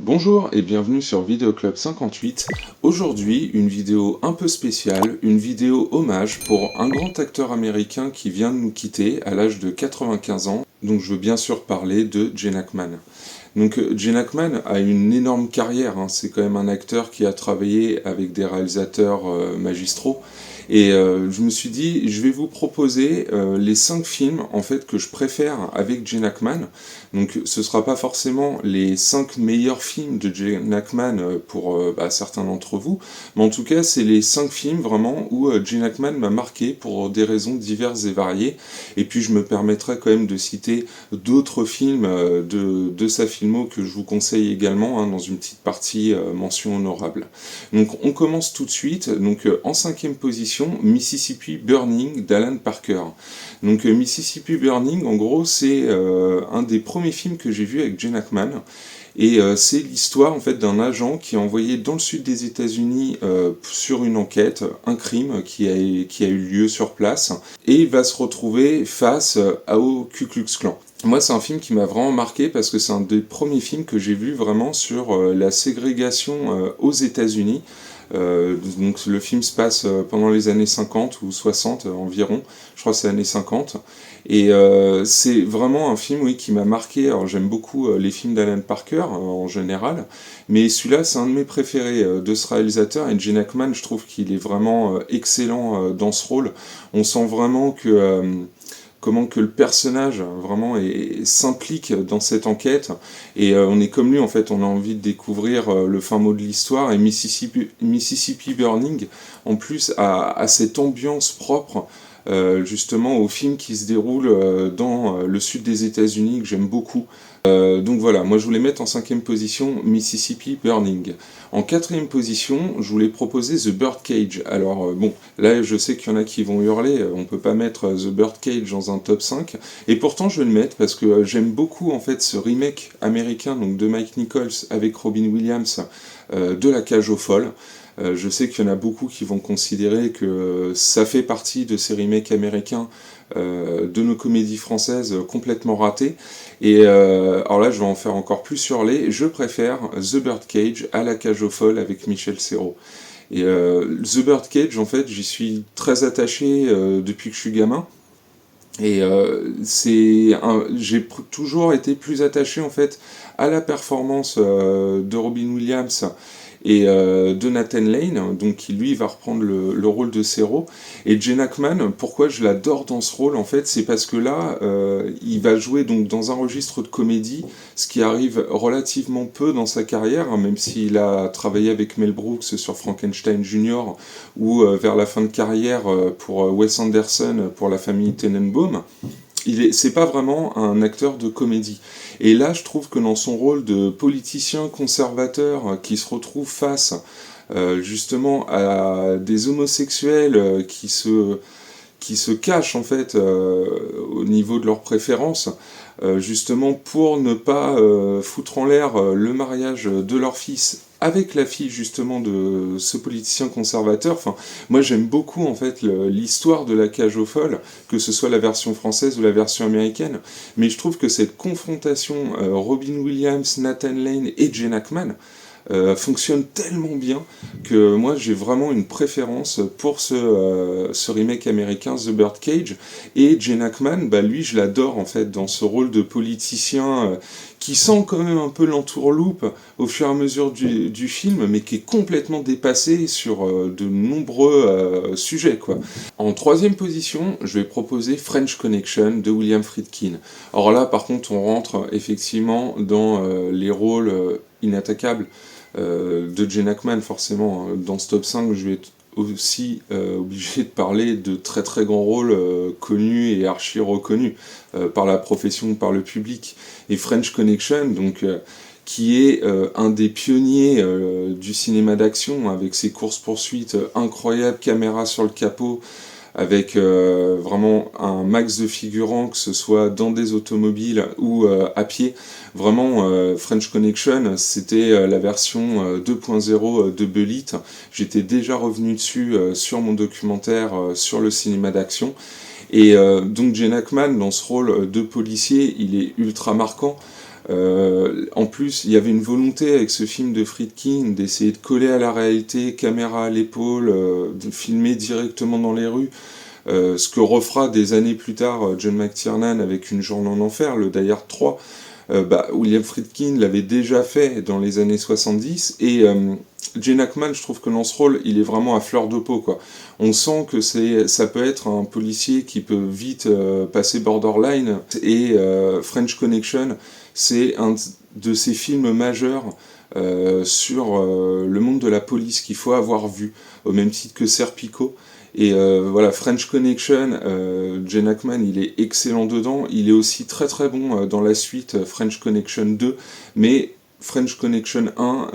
Bonjour et bienvenue sur Vidéo Club 58. Aujourd'hui, une vidéo un peu spéciale, une vidéo hommage pour un grand acteur américain qui vient de nous quitter à l'âge de 95 ans. Donc je veux bien sûr parler de Gene Hackman. Donc Gene Hackman a une énorme carrière, hein. C'est quand même un acteur qui a travaillé avec des réalisateurs magistraux. Et je me suis dit, je vais vous proposer les 5 films en fait que je préfère avec Gene Hackman. Donc ce sera pas forcément les 5 meilleurs films de Gene Hackman pour certains d'entre vous, mais en tout cas c'est les 5 films vraiment où Gene Hackman m'a marqué pour des raisons diverses et variées. Et puis je me permettrai quand même de citer d'autres films de sa filmo que je vous conseille également, hein, dans une petite partie mention honorable. Donc on commence tout de suite. Donc en 5e position, Mississippi Burning d'Alan Parker. Donc Mississippi Burning, en gros, c'est un des premiers films que j'ai vu avec Gene Hackman. Et c'est l'histoire en fait d'un agent qui est envoyé dans le sud des États-Unis sur une enquête, un crime qui a eu lieu sur place, et il va se retrouver face au Ku Klux Klan. Moi, c'est un film qui m'a vraiment marqué parce que c'est un des premiers films que j'ai vu vraiment sur la ségrégation aux États-Unis. Donc le film se passe pendant les années 50 ou 60 environ, je crois que c'est années 50. Et c'est vraiment un film, oui, qui m'a marqué. Alors j'aime beaucoup les films d'Alan Parker en général, mais celui-là c'est un de mes préférés de ce réalisateur. Et Gene Hackman, je trouve qu'il est vraiment excellent dans ce rôle. On sent vraiment comment que le personnage vraiment s'implique dans cette enquête, et on est comme lui en fait, on a envie de découvrir le fin mot de l'histoire. Et Mississippi Burning en plus a cette ambiance propre justement au film qui se déroule dans le sud des États-Unis, que j'aime beaucoup. Donc voilà, moi je voulais mettre en 5e position Mississippi Burning. En 4e position, je voulais proposer The Birdcage. Alors bon, là je sais qu'il y en a qui vont hurler, on peut pas mettre The Birdcage dans un top 5, et pourtant je vais le mettre parce que j'aime beaucoup en fait ce remake américain donc de Mike Nichols avec Robin Williams de La Cage aux folles. Je sais qu'il y en a beaucoup qui vont considérer que ça fait partie de ces remakes américains de nos comédies françaises complètement ratées. Et alors là, je vais en faire encore plus hurler. Je préfère The Birdcage à La Cage aux folles avec Michel Serrault. Et The Birdcage, en fait, j'y suis très attaché depuis que je suis gamin. Et j'ai toujours été plus attaché en fait à la performance de Robin Williams et de Nathan Lane, donc qui lui va reprendre le rôle de Serrault. Et Gene Hackman, pourquoi je l'adore dans ce rôle en fait, c'est parce que là il va jouer donc dans un registre de comédie, ce qui arrive relativement peu dans sa carrière, hein, même s'il a travaillé avec Mel Brooks sur Frankenstein Jr. ou vers la fin de carrière pour Wes Anderson pour La famille Tenenbaum. C'est pas vraiment un acteur de comédie. Et là, je trouve que dans son rôle de politicien conservateur qui se retrouve face justement à des homosexuels qui se cachent en fait au niveau de leurs préférences, justement pour ne pas foutre en l'air le mariage de leur fils avec la fille justement de ce politicien conservateur. Enfin, moi j'aime beaucoup en fait l'histoire de La Cage aux folles, que ce soit la version française ou la version américaine, mais je trouve que cette confrontation Robin Williams, Nathan Lane et Gene Hackman fonctionne tellement bien que moi j'ai vraiment une préférence pour ce remake américain The Birdcage. Et Gene Hackman, lui je l'adore en fait dans ce rôle de politicien qui sent quand même un peu l'entourloupe au fur et à mesure du film, mais qui est complètement dépassé sur de nombreux sujets, quoi. En 3e position, je vais proposer French Connection de William Friedkin. Alors là, par contre, on rentre effectivement dans les rôles inattaquables de Gene Hackman, forcément. Dans ce top 5, je vais être aussi obligé de parler de très très grands rôles connus et archi reconnus par la profession, par le public. Et French Connection, donc qui est un des pionniers du cinéma d'action, avec ses courses-poursuites incroyables, caméra sur le capot, avec vraiment un max de figurants, que ce soit dans des automobiles ou à pied. Vraiment, French Connection, c'était la version 2.0 de Bullitt. J'étais déjà revenu dessus sur mon documentaire sur le cinéma d'action. Et donc Gene Hackman, dans ce rôle de policier, il est ultra marquant. En plus, il y avait une volonté avec ce film de Friedkin d'essayer de coller à la réalité, caméra à l'épaule, de filmer directement dans les rues. Ce que refera des années plus tard John McTiernan avec Une journée en enfer, le Die Hard 3. William Friedkin l'avait déjà fait dans les années 70, et Gene Hackman, je trouve que dans ce rôle, il est vraiment à fleur de peau, quoi. On sent que ça peut être un policier qui peut vite passer borderline, et French Connection, c'est un de ces films majeurs sur le monde de la police qu'il faut avoir vu, au même titre que Serpico. Et voilà, French Connection, Gene Hackman, il est excellent dedans. Il est aussi très très bon dans la suite French Connection 2, mais French Connection 1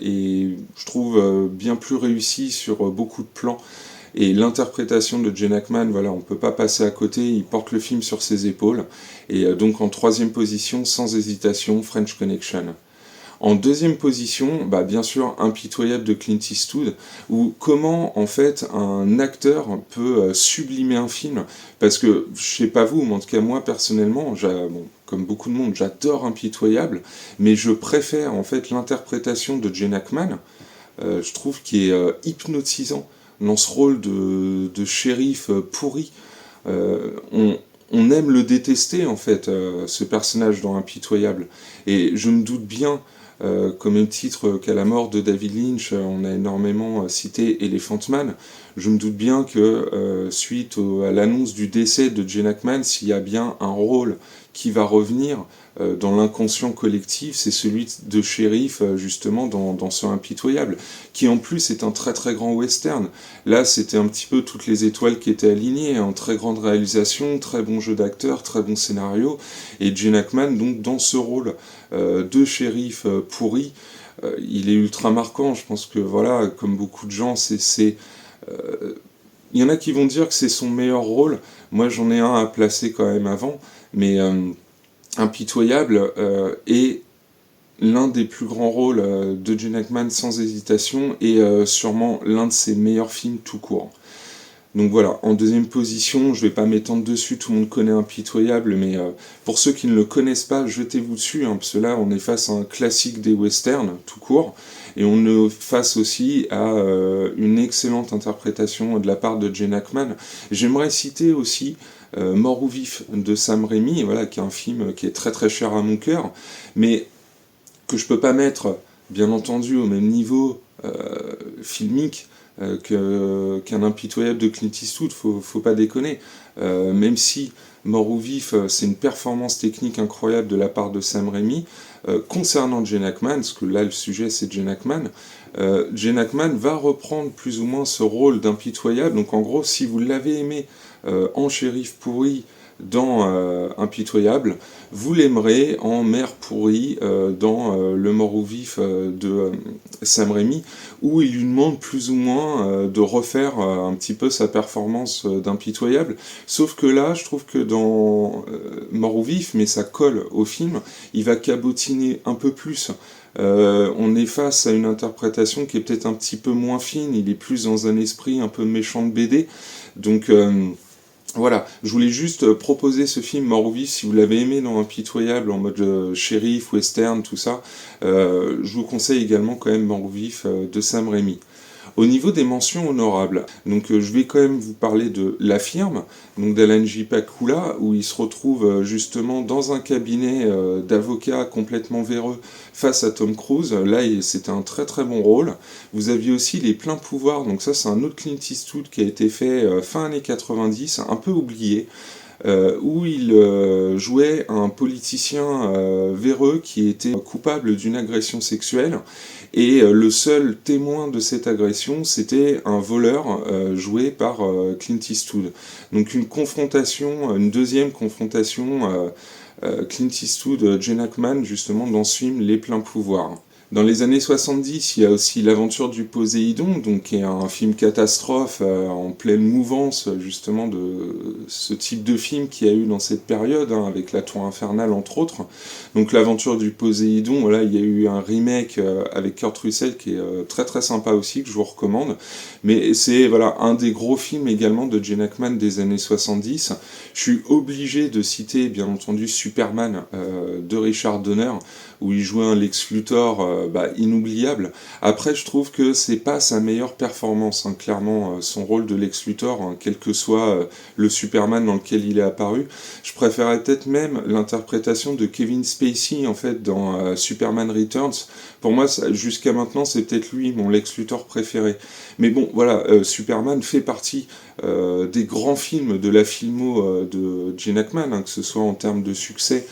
est, je trouve, bien plus réussi sur beaucoup de plans. Et l'interprétation de Gene Hackman, voilà, on ne peut pas passer à côté, il porte le film sur ses épaules. Et donc en troisième position, sans hésitation, French Connection. En deuxième position, bien sûr, Impitoyable de Clint Eastwood, où comment en fait un acteur peut sublimer un film, parce que je sais pas vous, mais en tout cas moi personnellement, comme beaucoup de monde, j'adore Impitoyable, mais je préfère en fait l'interprétation de Gene Hackman, je trouve qu'il est hypnotisant dans ce rôle de shérif pourri. On aime le détester en fait, ce personnage dans Impitoyable, et je me doute bien comme un titre qu'à la mort de David Lynch, on a énormément cité Elephant Man. Je me doute bien que suite à l'annonce du décès de Gene Hackman, s'il y a bien un rôle qui va revenir dans l'inconscient collectif, c'est celui de shérif justement dans ce Impitoyable, qui en plus est un très très grand western. Là, c'était un petit peu toutes les étoiles qui étaient alignées, en très grande réalisation, très bon jeu d'acteur, très bon scénario, et Gene Hackman donc dans ce rôle de shérif pourri, il est ultra marquant. Je pense que voilà, comme beaucoup de gens, il y en a qui vont dire que c'est son meilleur rôle. Moi, j'en ai un à placer quand même avant, mais Impitoyable est l'un des plus grands rôles de Gene Hackman sans hésitation, et sûrement l'un de ses meilleurs films tout court. Donc voilà, en deuxième position, je vais pas m'étendre dessus, tout le monde connaît Impitoyable, mais pour ceux qui ne le connaissent pas, jetez-vous dessus, parce que là on est face à un classique des westerns, tout court, et on est face aussi à une excellente interprétation de la part de Gene Hackman. J'aimerais citer aussi Mort ou Vif de Sam Raimi, voilà, qui est un film qui est très très cher à mon cœur, mais que je peux pas mettre, bien entendu, au même niveau filmique qu'un Impitoyable de Clint Eastwood, faut pas déconner. Même si Mort ou Vif, c'est une performance technique incroyable de la part de Sam Raimi, concernant Gene Hackman, parce que là le sujet c'est Gene Hackman va reprendre plus ou moins ce rôle d'Impitoyable. Donc en gros, si vous l'avez aimé en shérif pourri dans Impitoyable, vous l'aimerez en mère pourrie dans Le Mort ou Vif de Sam Raimi, où il lui demande plus ou moins de refaire un petit peu sa performance d'Impitoyable. Sauf que là, je trouve que dans Mort ou Vif, mais ça colle au film, il va cabotiner un peu plus. On est face à une interprétation qui est peut-être un petit peu moins fine, il est plus dans un esprit un peu méchant de BD. Donc voilà, je voulais juste proposer ce film Mort ou Vif, si vous l'avez aimé dans Impitoyable en mode shérif, western, tout ça, je vous conseille également quand même Mort ou Vif de Sam Raimi. Au niveau des mentions honorables, donc je vais quand même vous parler de La Firme, donc d'Alan J. Pakula, où il se retrouve justement dans un cabinet d'avocats complètement véreux face à Tom Cruise. Là, c'était un très très bon rôle. Vous aviez aussi Les Pleins Pouvoirs, donc ça c'est un autre Clint Eastwood qui a été fait fin années 90, un peu oublié, où il jouait un politicien véreux qui était coupable d'une agression sexuelle, et le seul témoin de cette agression, c'était un voleur joué par Clint Eastwood. Donc une deuxième confrontation Clint Eastwood, Gene Hackman, justement dans ce film Les Pleins Pouvoirs. Dans les années 70, il y a aussi L'aventure du Poséidon, donc qui est un film catastrophe en pleine mouvance justement de ce type de film qu'il y a eu dans cette période, hein, avec La Tour Infernale entre autres. Donc L'aventure du Poséidon, voilà, il y a eu un remake avec Kurt Russell qui est très très sympa aussi, que je vous recommande. Mais c'est voilà, un des gros films également de Gene Hackman des années 70. Je suis obligé de citer bien entendu Superman de Richard Donner, où il jouait un Lex Luthor inoubliable. Après, je trouve que c'est pas sa meilleure performance, hein, clairement, son rôle de Lex Luthor, hein, quel que soit le Superman dans lequel il est apparu. Je préférais peut-être même l'interprétation de Kevin Spacey, en fait, dans Superman Returns. Pour moi, jusqu'à maintenant, c'est peut-être lui, mon Lex Luthor préféré. Mais bon, voilà, Superman fait partie des grands films de la filmo de Gene Hackman, hein, que ce soit en termes de succès,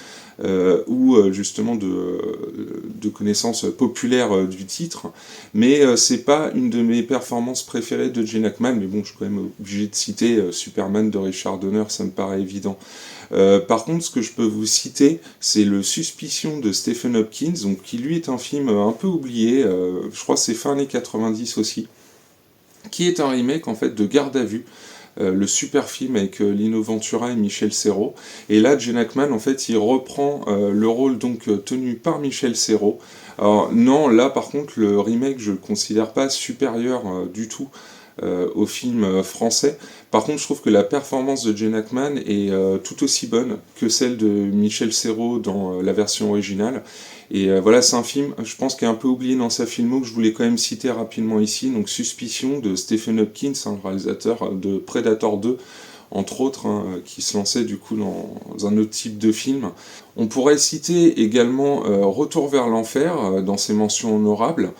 ou justement de connaissances populaires du titre, mais c'est pas une de mes performances préférées de Gene Hackman, mais bon, je suis quand même obligé de citer Superman de Richard Donner, ça me paraît évident. Par contre, ce que je peux vous citer, c'est le Suspicion de Stephen Hopkins, donc qui lui est un film un peu oublié, je crois que c'est fin années 90 aussi, qui est un remake en fait de Garde à vue, le super film avec Lino Ventura et Michel Serrault. Et là, Gene Hackman, en fait, il reprend le rôle donc tenu par Michel Serrault. Alors non, là par contre, le remake, je le considère pas supérieur du tout au film français. Par contre, je trouve que la performance de Gene Hackman est tout aussi bonne que celle de Michel Serrault dans la version originale. Et voilà, c'est un film, je pense, qui est un peu oublié dans sa filmo, que je voulais quand même citer rapidement ici. Donc Suspicion de Stephen Hopkins, hein, le réalisateur de Predator 2, entre autres, hein, qui se lançait du coup dans un autre type de film. On pourrait citer également Retour vers l'enfer dans ses mentions honorables,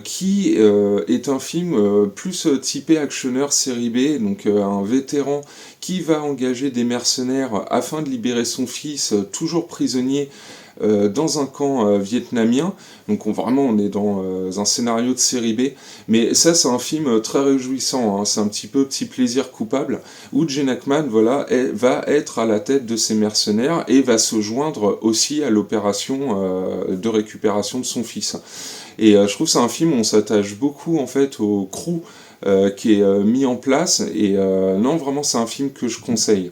qui est un film plus typé actionneur série B, donc un vétéran qui va engager des mercenaires afin de libérer son fils, toujours prisonnier dans un camp vietnamien. Donc vraiment on est dans un scénario de série B, mais ça c'est un film très réjouissant, hein. C'est un petit peu petit plaisir coupable, où Gene Hackman voilà, va être à la tête de ces mercenaires et va se joindre aussi à l'opération de récupération de son fils. Et je trouve que c'est un film où on s'attache beaucoup en fait au crew qui est mis en place, et non vraiment c'est un film que je conseille.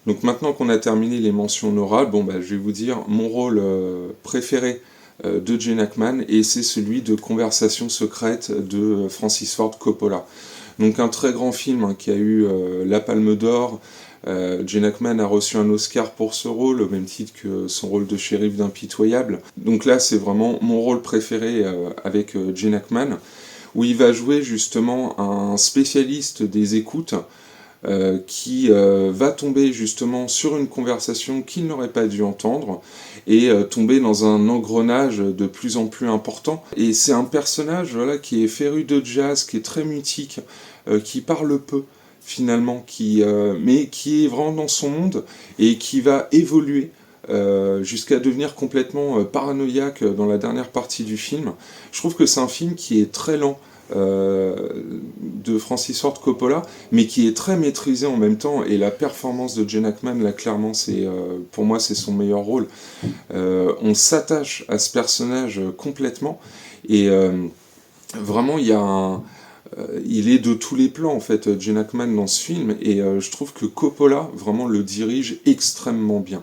Donc maintenant qu'on a terminé les mentions honorables, bon, bah, je vais vous dire mon rôle préféré de Gene Hackman, et c'est celui de Conversation secrète de Francis Ford Coppola. Donc un très grand film, hein, qui a eu la Palme d'Or. Gene Hackman a reçu un Oscar pour ce rôle, au même titre que son rôle de shérif d'Impitoyable. Donc là, c'est vraiment mon rôle préféré avec Gene Hackman, où il va jouer justement un spécialiste des écoutes, qui va tomber justement sur une conversation qu'il n'aurait pas dû entendre, et tomber dans un engrenage de plus en plus important. Et c'est un personnage voilà, qui est féru de jazz, qui est très mutique, qui parle peu finalement, mais qui est vraiment dans son monde et qui va évoluer jusqu'à devenir complètement paranoïaque dans la dernière partie du film. Je trouve que c'est un film qui est très lent, de Francis Ford Coppola, mais qui est très maîtrisé en même temps, et la performance de Gene Hackman, là clairement, pour moi c'est son meilleur rôle. On s'attache à ce personnage complètement, et vraiment il est de tous les plans en fait, Gene Hackman dans ce film, et je trouve que Coppola vraiment le dirige extrêmement bien.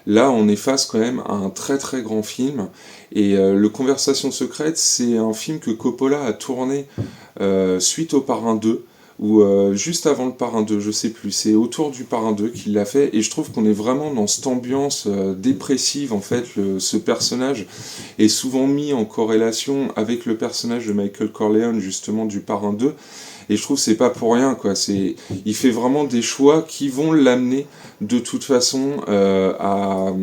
Là, on est face quand même à un très très grand film, et Le Conversation secrète, c'est un film que Coppola a tourné suite au Parrain 2, ou juste avant le Parrain 2, je sais plus, c'est autour du Parrain 2 qu'il l'a fait, et je trouve qu'on est vraiment dans cette ambiance dépressive, en fait, ce personnage est souvent mis en corrélation avec le personnage de Michael Corleone, justement, du Parrain 2, et je trouve que c'est pas pour rien, quoi. Il fait vraiment des choix qui vont l'amener de toute façon à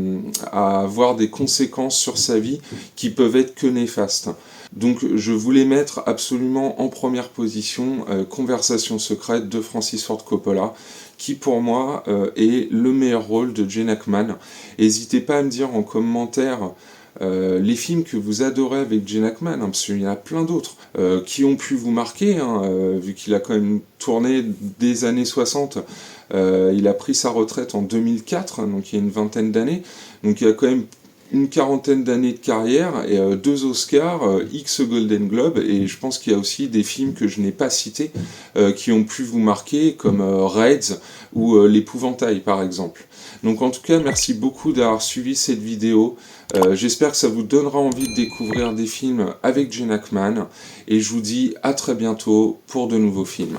avoir des conséquences sur sa vie qui peuvent être que néfastes. Donc je voulais mettre absolument en première position Conversation secrète de Francis Ford Coppola, qui pour moi est le meilleur rôle de Gene Hackman. N'hésitez pas à me dire en commentaire les films que vous adorez avec Gene Hackman, hein, parce qu'il y en a plein d'autres qui ont pu vous marquer, hein, vu qu'il a quand même tourné des années 60. Il a pris sa retraite en 2004, donc il y a une vingtaine d'années, donc il y a quand même une quarantaine d'années de carrière, et 2 Oscars, X Golden Globe, et je pense qu'il y a aussi des films que je n'ai pas cités qui ont pu vous marquer, comme Raids ou L'Épouvantail par exemple. Donc en tout cas, merci beaucoup d'avoir suivi cette vidéo. J'espère que ça vous donnera envie de découvrir des films avec Gene Hackman, et je vous dis à très bientôt pour de nouveaux films.